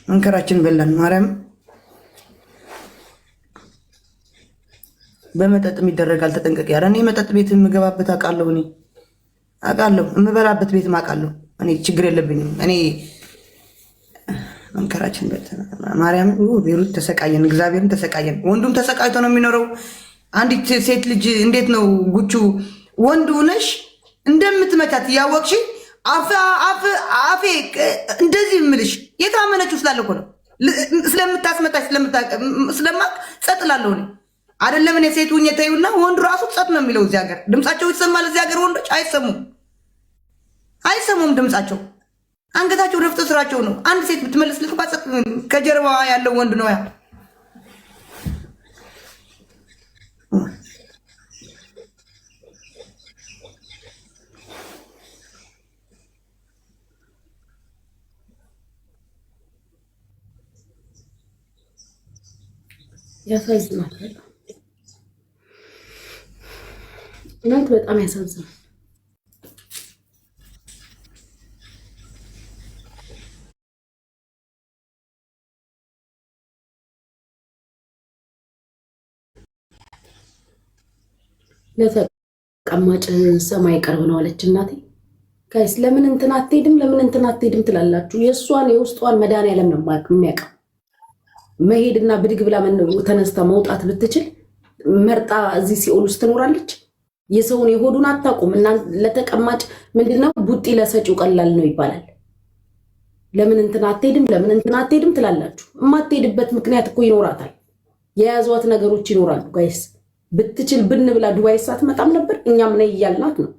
መንከራችን በላን ማርያም በመጠጥ የሚደረጋል ተጠንቀቅ ያረ እኔ መጠጥ ቤት የምገባበት አውቃለሁ እኔ አውቃለሁ የምበላበት ቤት ማውቃለሁ እኔ ችግር የለብኝም እኔ መንከራችን በልተና ማርያም ቤሩት ተሰቃየን እግዚአብሔርን ተሰቃየን ወንዱም ተሰቃይቶ ነው የሚኖረው አንዲት ሴት ልጅ እንዴት ነው ጉቹ ወንዱ ነሽ እንደምትመታት ያወቅሽ አፌ እንደዚህ ምልሽ የታመነችው ስላለኮ ነው ስለምታስመታሽ ስለማቅ ጸጥላለሁ እኔ አይደለም እኔ ሴት ሁኜ ተይውና ወንዱ ራሱ ጸጥ ነው የሚለው እዚህ ሀገር ድምጻቸው ይሰማል እዚህ ሀገር ወንዶች አይሰሙም ድምጻቸው አንገታቸው ረፍቶ ስራቸው ነው አንድ ሴት ብትመልስ ልትባጸጥ ከጀርባዋ ያለው ወንድ ነው ያ ያሳዝናል እናንተ በጣም ያሳዝናል ለተቀማጭ ሰማይ ቅርብ ነው አለች እናቴ ጋይስ ለምን እንትን አትሄድም ትላላችሁ የእሷን የውስጧን መድኃኒዓለም ነው የሚያውቀው መሄድና ብድግ ብላ ተነስታ መውጣት ብትችል መርጣ እዚህ ሲኦል ውስጥ ትኖራለች የሰውን የሆዱን አታውቁም እና ለተቀማጭ ምንድነው ቡጢ ለሰጪው ቀላል ነው ይባላል ለምን እንትን አትሄድም ትላላችሁ የማትሄድበት ምክንያት እኮ ይኖራታል የያዟት ነገሮች ይኖራሉ ጋይስ ብትችል ብን ብላ ዱባይ ሳትመጣም ነበር እኛም ነይ እያልናት ነው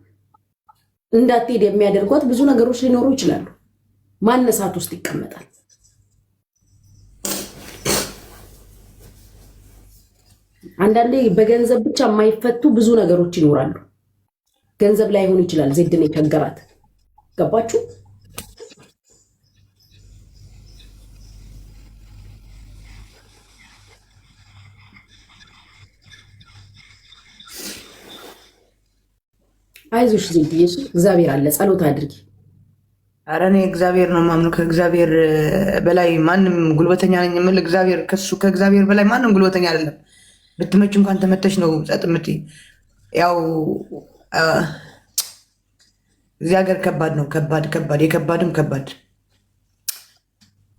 እንዳትሄድ የሚያደርጓት ብዙ ነገሮች ሊኖሩ ይችላሉ ማነሳት ውስጥ ይቀመጣል አንዳንዴ በገንዘብ ብቻ የማይፈቱ ብዙ ነገሮች ይኖራሉ ገንዘብ ላይ ሆን ይችላል ዜድን የቸገራት ገባችሁ አይዞሽ ዜድዬ እግዚአብሔር አለ ጸሎት አድርጊ ኧረ እኔ እግዚአብሔር ነው ማምኑ ከእግዚአብሔር በላይ ማንም ጉልበተኛ ነኝ የምል እግዚአብሔር ከእግዚአብሔር በላይ ማንም ጉልበተኛ አይደለም ብትመጭ እንኳን ተመተሽ ነው ጸጥ የምትይ ያው እዚህ ሀገር ከባድ ነው ከባድ የከባድም ከባድ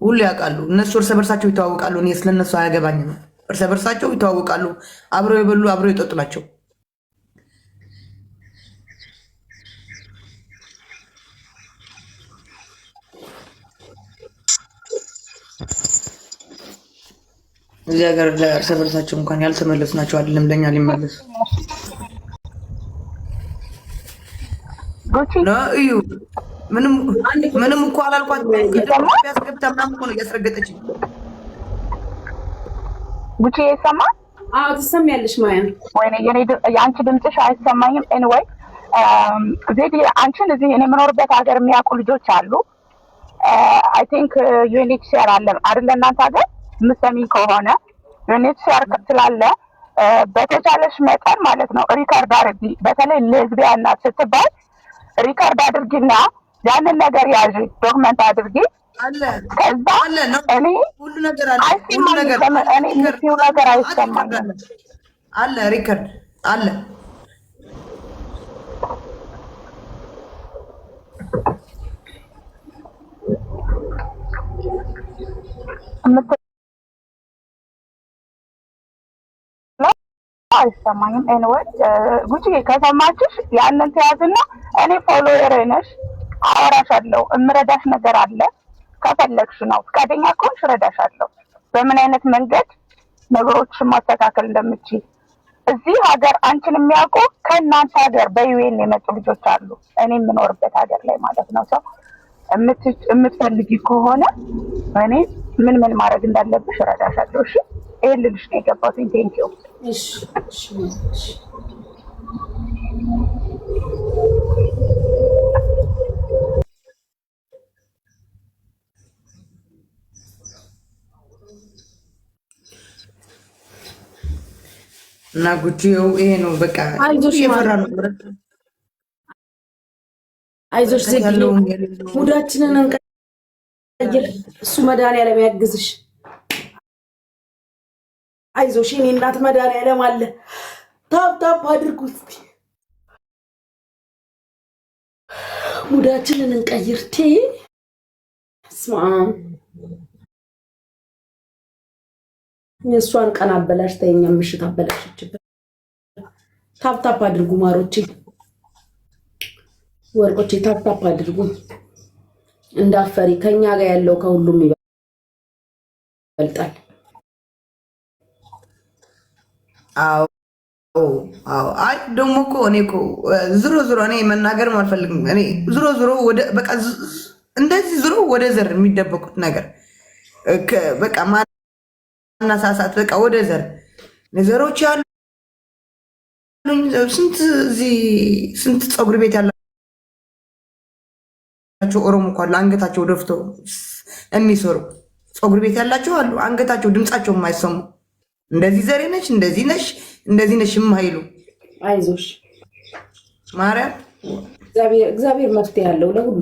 ሁሉ ያውቃሉ እነሱ እርስ በርሳቸው ይተዋወቃሉ እኔ ስለነሱ አያገባኝም እርስ በርሳቸው ይተዋወቃሉ አብረው የበሉ አብረው የጠጡ ናቸው እዚህ ሀገር ለእርስ በርሳቸው እንኳን ያልተመለሱ ናቸው አይደለም ለኛ ሊመለሱ እዩ ምንም እኮ አላልኳት ያስገብታ ምናምን እኮ ነው እያስረገጠች ጉቺ ይሰማ ትሰሚያለሽ ማያ ወይኔ የአንቺ ድምፅሽ አይሰማኝም ኤኒዌይ ዜድ አንቺን እዚህ እኔ የምኖርበት ሀገር የሚያውቁ ልጆች አሉ አይ ቲንክ ዩኤንኤችሲአር አለ አይደለ እናንተ ሀገር ምሰሚ ከሆነ ዩኤንኤችሲአር ስላለ በተቻለሽ መጠን ማለት ነው ሪካርድ አድርጊ በተለይ ሌዝቢያን ናት ስትባል ሪካርድ አድርጊና ያንን ነገር ያዥ ዶክመንት አድርጊ አለ ከዛ እኔ ሁሉ ነገር አለ እኔ የምትይው ነገር አይሰማኝም አለ ሪካርድ አለ አይሰማኝም ኤኒዌይ ጉቺ ከሰማችሽ ያንን ተያዝና እኔ ፎሎወር ነሽ አወራሻለሁ እምረዳሽ ነገር አለ ከፈለግሽ ነው ፈቃደኛ ከሆንሽ እረዳሻለሁ በምን አይነት መንገድ ነገሮችን ማስተካከል እንደምችል እዚህ ሀገር አንቺን የሚያውቁ ከእናንተ ሀገር በዩኤን የመጡ ልጆች አሉ እኔ የምኖርበት ሀገር ላይ ማለት ነው ሰው የምትፈልጊ ከሆነ እኔ ምን ማድረግ እንዳለብሽ እረዳሻለሁ እሺ ይሄን ልልሽ ነው የገባሁት ቴንኪው እሺ እና ጉቺው ይሄ ነው በቃ እየፈራ ነው አይዞሽ ዜድ ሙዳችንን እሱ መድኃኒዓለም ያግዝሽ። አይዞሽ የኔ እናት መድኃኒዓለም አለ። ታፕ አድርጉት። ሙዳችንን እንቀይር። ስማ የእሷን ቀን አበላሽ ተኛ ምሽት አበላሽችበት። ታፕ አድርጉ ማሮቼ፣ ወርቆቼ ታፕ አድርጉ። እንዳፈሪ ከኛ ጋር ያለው ከሁሉም ይበልጣል። አዎ አይ ደግሞ እኮ እኔ እኮ ዝሮ እኔ መናገር አልፈልግም። እኔ ዝሮ ወደ በቃ እንደዚህ ዝሮ ወደ ዘር የሚደበቁት ነገር በቃ ማናሳሳት በቃ ወደ ዘር ነገሮች ያሉ ስንት ፀጉር ቤት ያላቸው ኦሮሞ እኮ አሉ። አንገታቸው ደፍቶ የሚሰሩ ፀጉር ቤት ያላቸው አሉ። አንገታቸው ድምፃቸው የማይሰሙ እንደዚህ ዘሬ ነሽ እንደዚህ ነሽ የማይሉ አይዞሽ ማርያም እግዚአብሔር መፍትሄ ያለው ለሁሉ።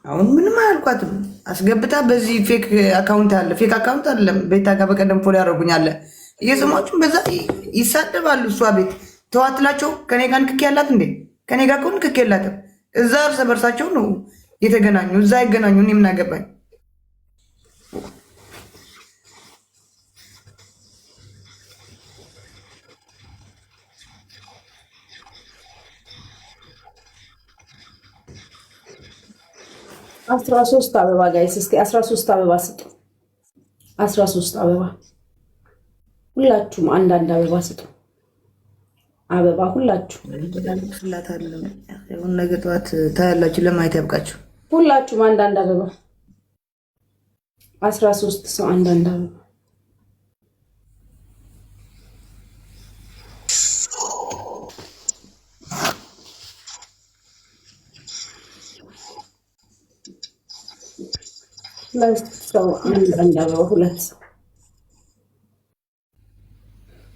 አሁን ምንም አያልኳትም። አስገብታ በዚህ ፌክ አካውንት አይደለም ቤታ ጋር በቀደም ፎሎ ያደርጉኛል እየሰማችሁ በዛ ይሳደባሉ። እሷ ቤት ተዋትላቸው ከኔ ጋር ንክክ ያላት እንዴ? ከኔ ጋር እኮ ንክክ የላትም። እዛ እርስ በርሳቸው ነው የተገናኙ። እዛ ይገናኙ። እኔ ምን አገባኝ? አስራ ሶስት አበባ ጋይስ፣ እስቲ 13 አበባ ስጡ። 13 አበባ ሁላችሁም አንዳንድ አበባ ስጡ። አበባ ሁላችሁ ነገ ጠዋት ታያላችሁ። ለማየት ያብቃችሁ። ሁላችሁም አንዳንድ አበባ 13 ሰው አንዳንድ አበባ። ሁለት ሰው አንዳንድ አበባ። ሁለት ሰው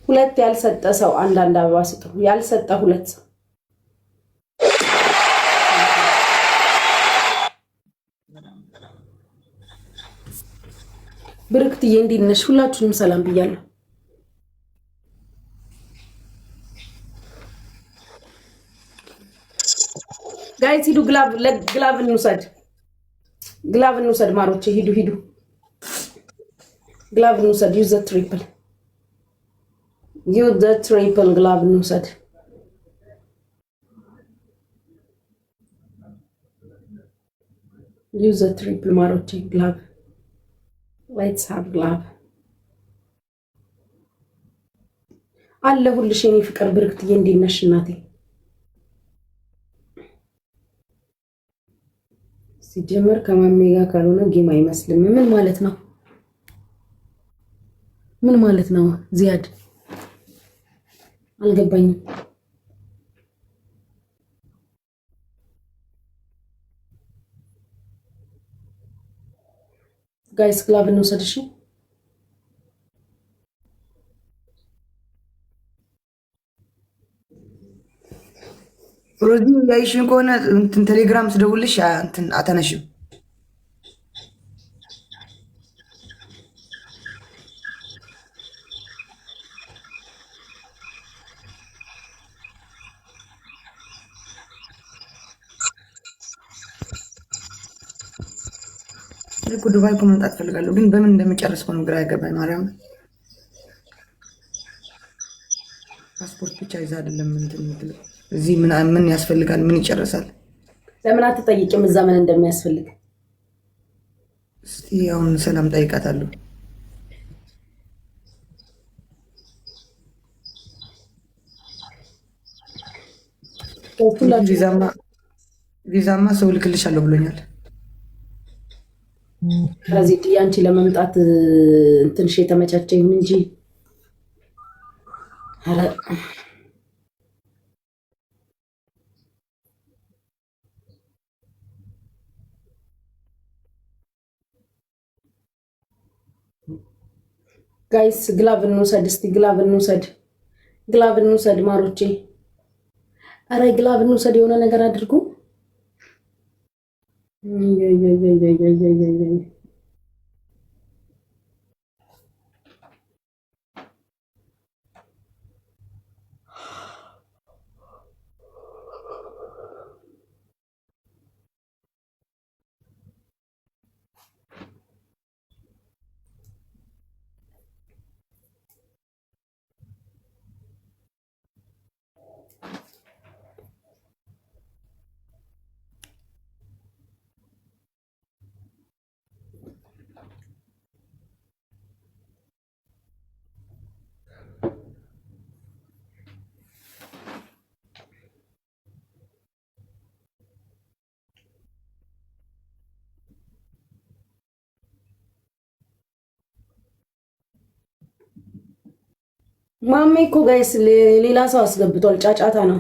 ሁለት ያልሰጠ ሰው አንዳንድ አበባ ስጡ። ያልሰጠ ሁለት ሰው ብርክትዬ እንዴት ነሽ? ሁላችሁንም ሰላም ብያለሁ። ጋይስ ሂዱ፣ ግላቭ እንውሰድ ማሮቼ፣ ሂዱ ግላቭ እንውሰድ። ዩዝ ዘ ትሪፕል ግላቭ እንውሰድ። ዩዝ ዘ ትሪፕል ማሮቼ ግላቭ። ሌትስ ሃቭ ግላቭ። አለሁልሽ የኔ ፍቅር ብርክትዬ፣ እንዴት ነሽ እናቴ? ሲጀመር ከማሜ ጋር ካልሆነ ጌም አይመስልም። ምን ማለት ነው? ምን ማለት ነው? ዚያድ አልገባኝም። ጋይስ ግላቭ እንውሰድ እሺ። ሮዚ ያይሽን ከሆነ እንትን ቴሌግራም ስደውልሽ እንትን አተነሽም። ልኩ ዱባይ እኮ መምጣት ፈልጋለሁ፣ ግን በምን እንደምጨርስ ነው ግራ ያገባኝ። ማርያም ፓስፖርት ብቻ ይዛ አይደለም እንትን የምትለው እዚህ ምን ያስፈልጋል? ምን ይጨርሳል? ለምን አትጠይቂም እዛ ምን እንደሚያስፈልግ? እስቲ አሁን ሰላም ጠይቃታለሁ። ቪዛማ ሰው ልክልሻለሁ ብሎኛል። ስለዚህ አንቺ ለመምጣት እንትንሽ የተመቻቸ ይሁን እንጂ ጋይስ ግላቭ እንውሰድ እስቲ፣ ግላቭ እንውሰድ ማሮቼ። አረ ግላቭ እንውሰድ፣ የሆነ ነገር አድርጉ። ማሜ እኮ ጋይስ ሌላ ሰው አስገብቷል። ጫጫታ ነው።